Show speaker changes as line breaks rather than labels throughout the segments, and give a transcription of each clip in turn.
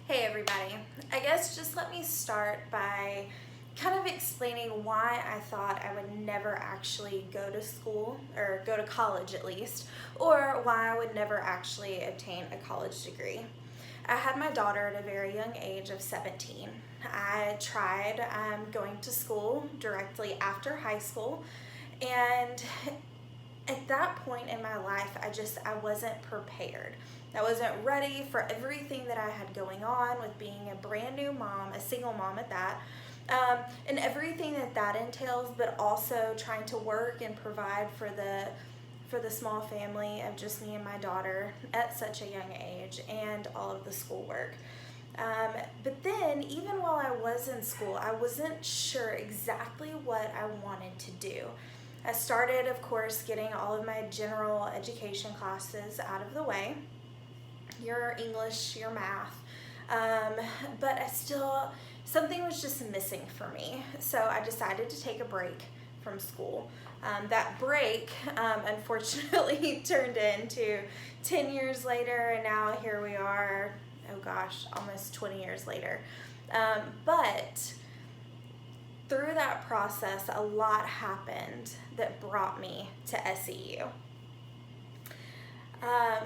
Hey everybody, I guess just let me start by kind of explaining why I thought I would never actually go to school, or go to college at least, or why I would never actually obtain a college degree. I had my daughter at a very young age of 17. I tried going to school directly after high school, and at that point in my life, I wasn't prepared. I wasn't ready for everything that I had going on with being a brand new mom, a single mom at that, and everything that entails, but also trying to work and provide for the small family of just me and my daughter at such a young age, and all of the schoolwork. But then, even while I was in school, I wasn't sure exactly what I wanted to do. I started, of course, getting all of my general education classes out of the way, your English, your math, but something was just missing for me. So I decided to take a break from school. That break, unfortunately, turned into 10 years later, and now here we are, oh gosh, almost 20 years later. But through that process, a lot happened that brought me to SEU.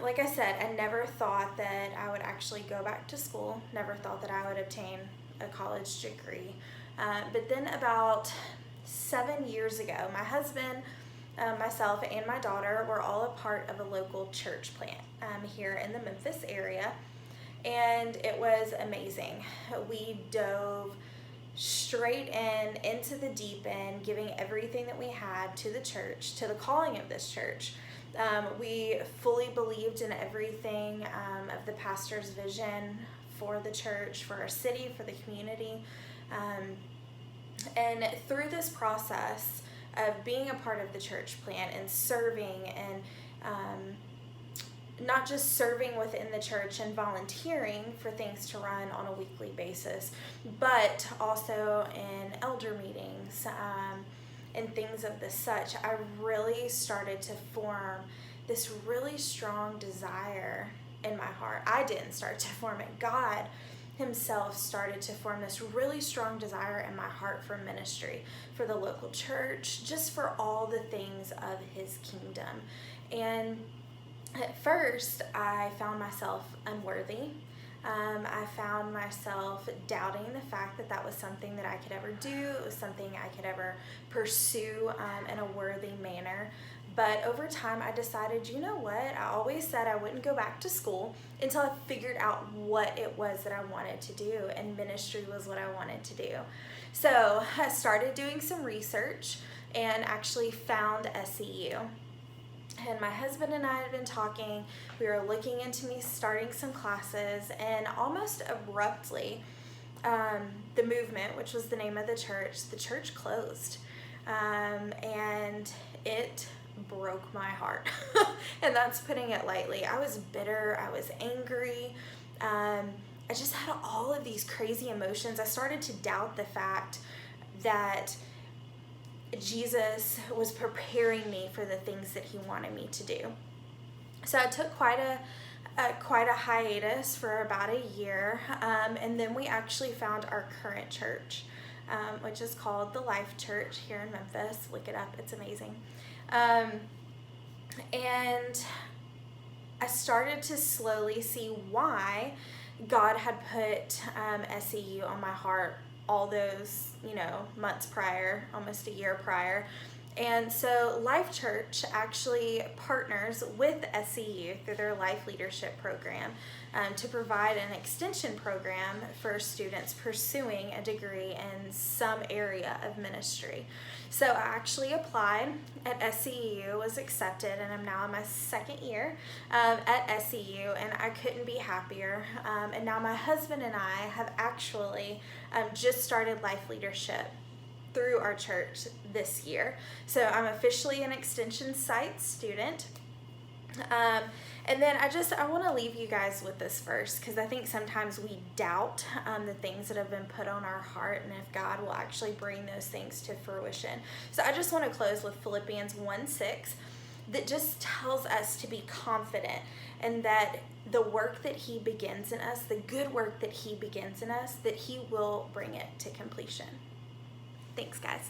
Like I said, I never thought that I would actually go back to school, never thought that I would obtain a college degree. But then about 7 years ago, my husband, myself, and my daughter were all a part of a local church plant here in the Memphis area, and it was amazing. We dove straight into the deep end, giving everything that we had to the church, to the calling of this church. We fully believed in everything of the pastor's vision for the church, for our city, for the community. And through this process of being a part of the church plant and serving, and not just serving within the church and volunteering for things to run on a weekly basis, but also in elder meetings, and things of the such, I really started to form this really strong desire in my heart. I didn't start to form it. God himself started to form this really strong desire in my heart for ministry, for the local church, just for all the things of his kingdom. And at first, I found myself unworthy. I found myself doubting the fact that that was something that I could ever do. It was something I could ever pursue in a worthy manner. But over time, I decided, you know what? I always said I wouldn't go back to school until I figured out what it was that I wanted to do, and ministry was what I wanted to do. So I started doing some research and actually found SEU. And my husband and I had been talking. We were looking into me starting some classes, and almost abruptly, the movement, which was the name of the church closed. And it broke my heart. And that's putting it lightly. I was bitter. I was angry. I just had all of these crazy emotions. I started to doubt the fact that Jesus was preparing me for the things that he wanted me to do. So I took quite a hiatus for about a year, and then we actually found our current church, which is called the Life Church here in Memphis. Look it up, it's amazing. And I started to slowly see why God had put SEU on my heart all those, months prior, almost a year prior. And so Life Church actually partners with SEU through their Life Leadership Program to provide an extension program for students pursuing a degree in some area of ministry. So I actually applied at SEU, was accepted, and I'm now in my second year at SEU, and I couldn't be happier. And now my husband and I have actually just started Life Leadership through our church this year. So I'm officially an extension site student. And then I want to leave you guys with this verse, because I think sometimes we doubt the things that have been put on our heart, and if God will actually bring those things to fruition. So I just want to close with Philippians 1:6, that just tells us to be confident and that the work that he begins in us, the good work that he begins in us, that he will bring it to completion. Thanks, guys.